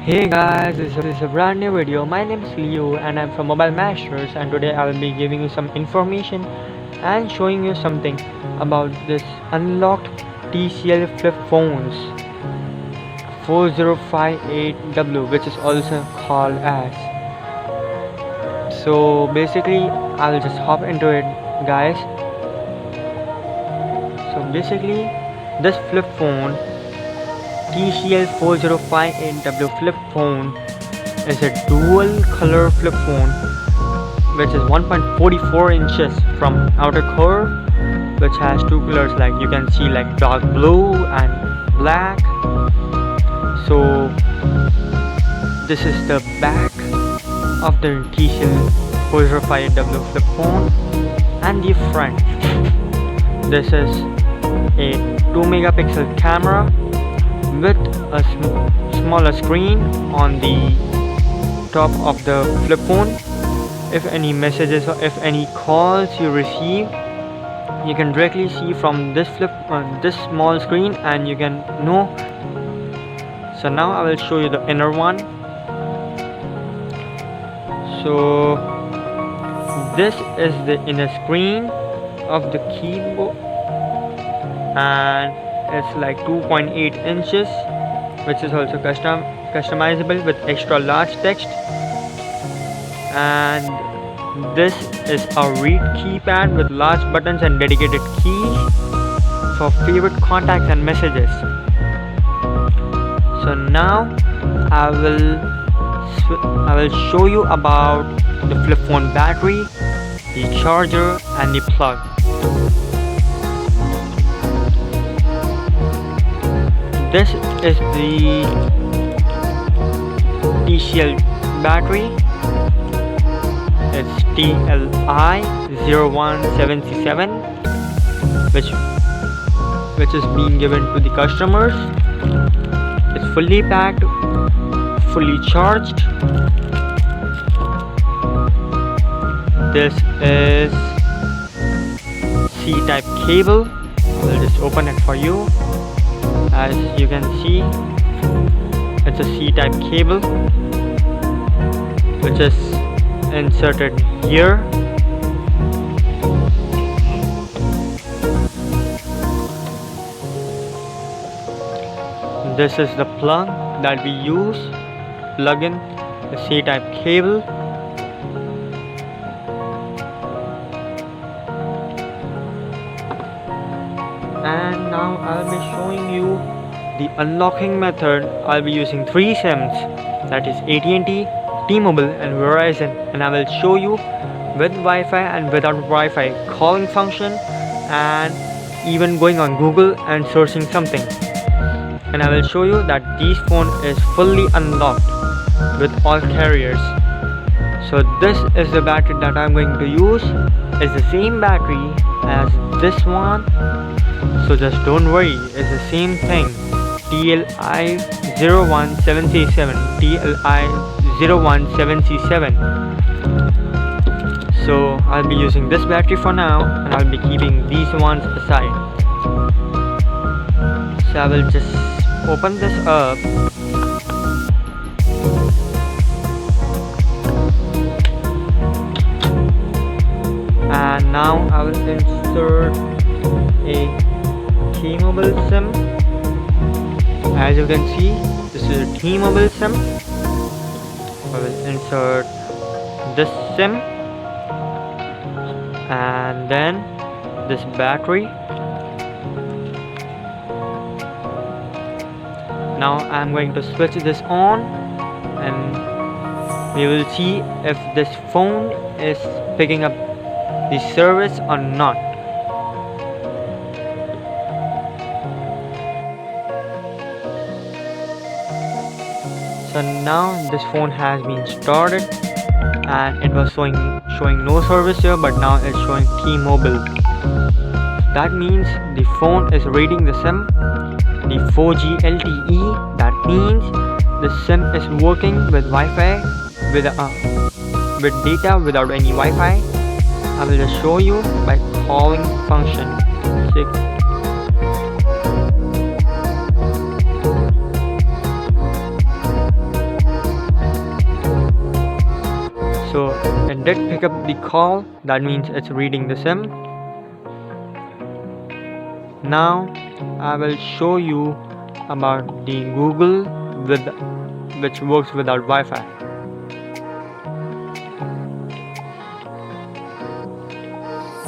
Hey guys, this is a brand new video. My name is Leo and I'm from Mobile Masters, and today I will be giving you some information and showing you something about this unlocked TCL flip phones 4058W, which is also called as. So basically I'll just hop into it, guys. So basically this flip phone TCL 4058W flip phone is a dual color flip phone which is 1.44 inches from outer core, which has two colors like you can see, like dark blue and black. So this is the back of the TCL 4058W flip phone, and the front. This is a 2 megapixel camera with a smaller screen on the top of the flip phone. If any messages or if any calls you receive, you can directly see from this this small screen, and you can know. So now I will show you the inner one. So this is the inner screen of the keyboard, and it's like 2.8 inches, which is also customizable with extra large text. And this is a read keypad with large buttons and dedicated keys for favorite contacts and messages. So now I will show you about the flip phone battery, the charger and the plug. This is the TCL battery. It's TLI 0177, which is being given to the customers. It's fully packed, fully charged. This is C-type cable. I will just open it for you. As you can see, it's a C-type cable which is inserted here. This is the plug that we use to plug in the C-type cable. And now I'll be showing you the unlocking method. I'll be using three SIMs, that is AT&T, T-Mobile and Verizon, and I will show you with Wi-Fi and without Wi-Fi calling function, and even going on Google and searching something. And I will show you that this phone is fully unlocked with all carriers. So this is the battery that I'm going to use. It's the same battery as this one, so just don't worry, it's the same thing. TLI 01737, TLI 01737. So I'll be using this battery for now, and I'll be keeping these ones aside. So I will just open this up. And now I will insert a T-Mobile SIM. As you can see, this is a T-Mobile SIM. I will insert this SIM, and then this battery. Now I'm going to switch this on, and we will see if this phone is picking up the service or not. So now this phone has been started, and it was showing no service here, but now it's showing T-Mobile. That means the phone is reading the SIM, the 4G LTE. That means the SIM is working with Wi-Fi, with data without any Wi-Fi. I will just show you by calling function. it did pick up the call. That means it's reading the SIM. Now I will show you about the Google which works without Wi-Fi.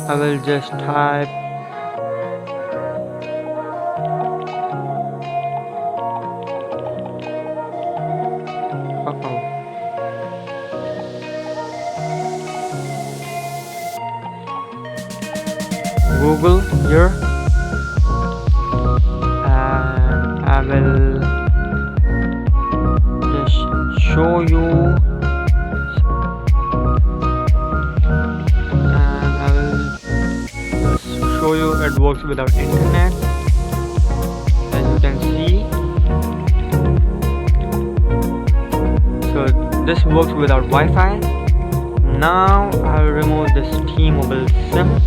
I will just type Google here, and I will just show you, and I will just show you it works without internet. As you can see, so this works without Wi-Fi. Now I will remove this T-Mobile SIM.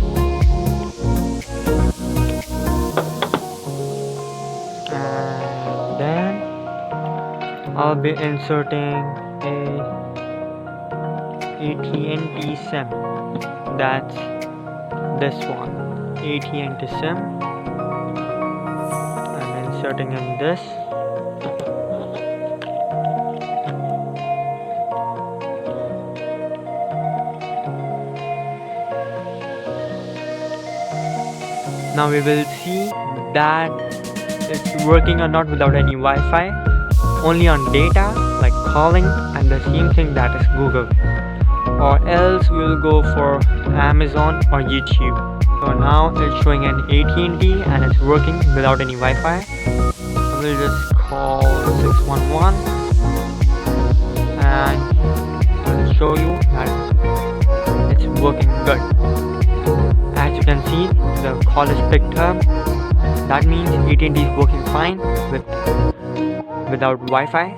And then I'll be inserting a AT&T SIM. That's this one, AT&T SIM. I'm inserting in this. Now we will see that it's working or not without any Wi-Fi, only on data like calling, and the same thing, that is Google, or else we will go for Amazon or YouTube. So now it's showing an AT&T and it's working without any Wi-Fi. I will just call 611 and I'll show you that it's working good. As you can see, the call is picked up. That means AT&T is working fine without Wi-Fi.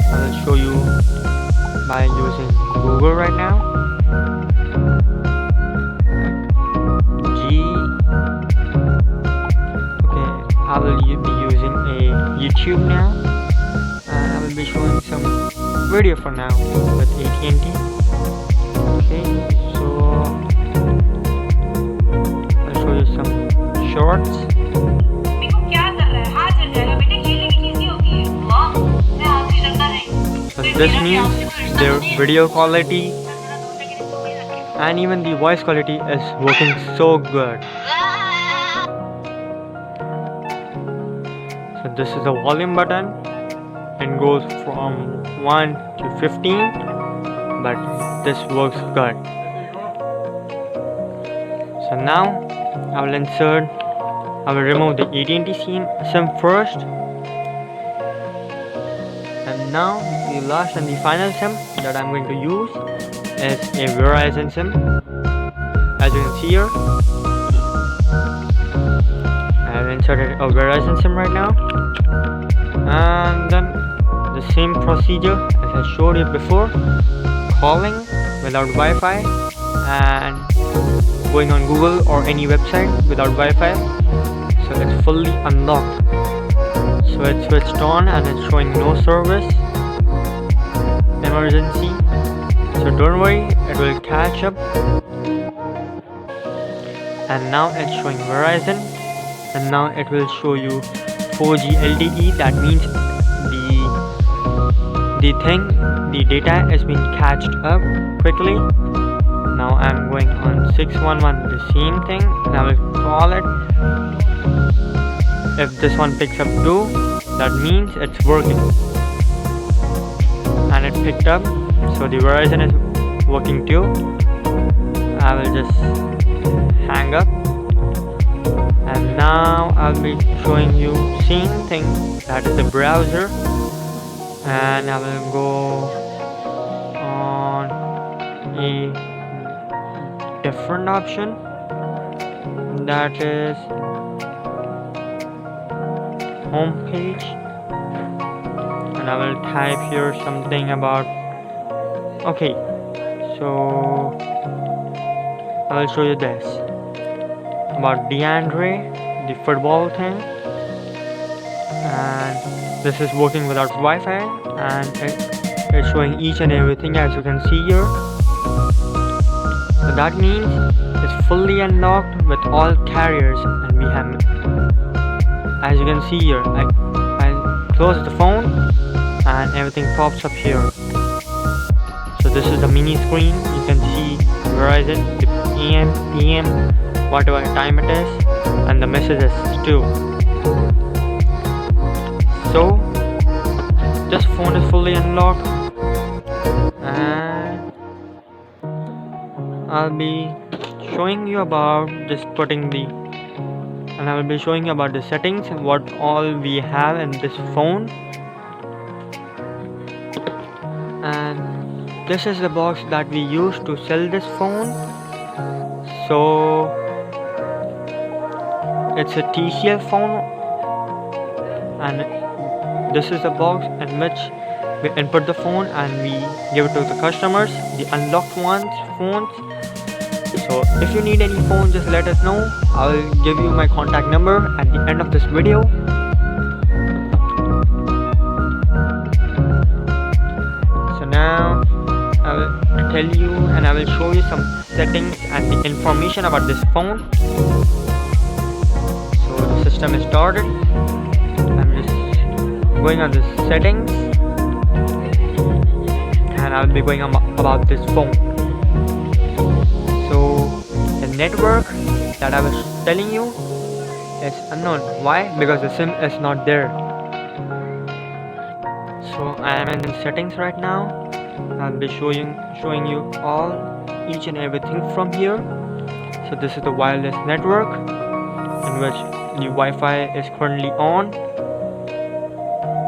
I will show you by using Google right now. Okay, I will be using a YouTube now, and I will be showing some video for now with AT&T. Okay, so I'll show you some shorts. So this means their video quality and even the voice quality is working so good. So this is the volume button. It goes from 1 to 15, but this works good. So now I will remove the AT&T SIM first, and now the last and the final SIM that I'm going to use is a Verizon SIM. As you can see here, I have inserted a Verizon SIM right now, and then the same procedure as I showed you before, calling without Wi-Fi and going on Google or any website without Wi-Fi. So it's fully unlocked. So it's switched on and it's showing no service, emergency. So don't worry, it will catch up. And now it's showing Verizon, and now it will show you 4G LTE. That means the data is being catched up quickly. Now I'm going on 611, the same thing, and I will call it. If this one picks up too, that means it's working, and it picked up, so the Verizon is working too. I will just hang up, and now I'll be showing you same thing, that is the browser, and I will go on a different option, that is home page, and I will type here something about, okay, so I will show you this about DeAndre, the football thing, and this is working without Wi-Fi, and it's showing each and everything as you can see here. So that means it's fully unlocked with all carriers, and we have, as you can see here, I close the phone and everything pops up here. So this is the mini screen. You can see Verizon, the AM, PM, whatever time it is, and the messages too. So this phone is fully unlocked, and I'll be showing you about just putting the, and I will be showing you about the settings and what all we have in this phone. And this is the box that we use to sell this phone. So it's a TCL phone, and this is the box in which we input the phone and we give it to the customers, the unlocked phones. So if you need any phone, just let us know. I will give you my contact number at the end of this video. So now I will tell you and I will show you some settings and the information about this phone. So the system is started. I'm just going on the settings, and I'll be going about this phone. So the network that I was telling you is unknown. Why? Because the SIM is not there. So I am in the settings right now. I'll be showing you all each and everything from here. So this is the wireless network in which the Wi-Fi is currently on,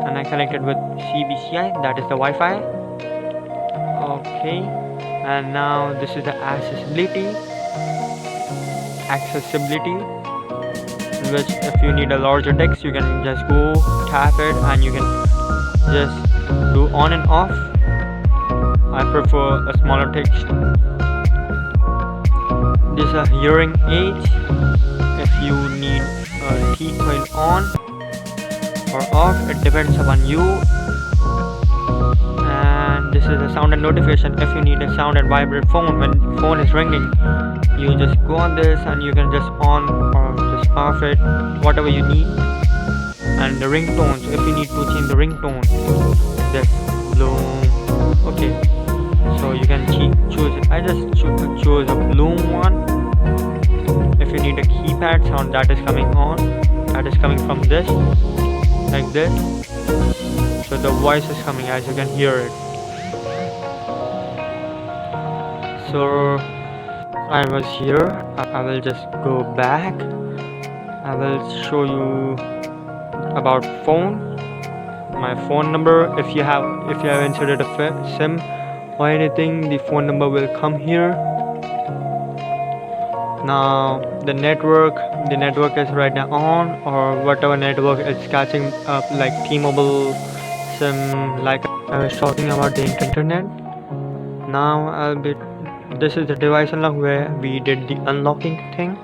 and I connected with CBCI, that is the Wi-Fi. Okay, and now this is the accessibility, in which if you need a larger text, you can just go tap it and you can just do on and off. I prefer a smaller text. These are hearing aids. If you need a key coil on or off, it depends upon you. And this is a sound and notification. If you need a sound and vibrate phone when phone is ringing, you just go on this and you can just on or just off it, whatever you need. And the ringtones, if you need to change the ringtone, this bloom. Okay, so you can choose it. I just choose a bloom one. If you need a keypad sound, that is coming on, that is coming from this, like this. So the voice is coming, as you can hear it. So I was here. I will just go back. I will show you about phone, my phone number. If you have inserted a SIM or anything, the phone number will come here. Now the network is right now on, or whatever network is catching up, like T-Mobile SIM, like I was talking about the internet. Now this is the device unlock where we did the unlocking thing.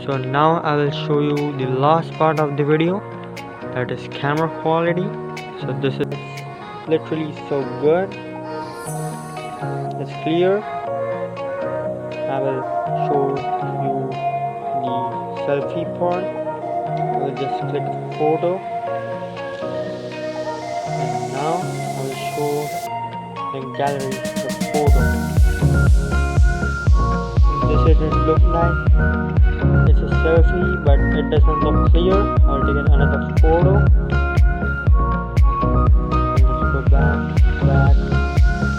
So now I will show you the last part of the video, that is camera quality. So this is literally so good, it's clear. I will show you the selfie part. I will just click photo, and now I will show the gallery, the photo. This is it look like. It's a selfie, but it doesn't look clear. I'll take another photo. I'll just go back.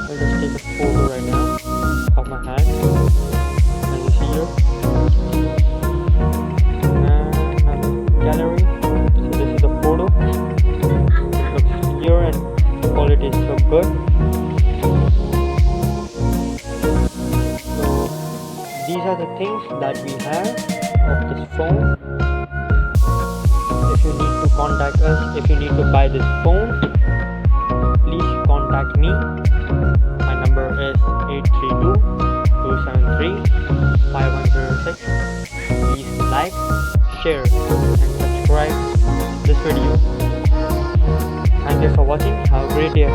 I'll just take a photo right now of my hand. As you see here. And gallery. So this is the photo. It looks clear and the quality is so good. So these are the things that we have of this phone. If you need to contact us, if you need to buy this phone, please contact me. My number is 832-273-5106. Please like, share and subscribe this video. Thank you for watching. Have a great day.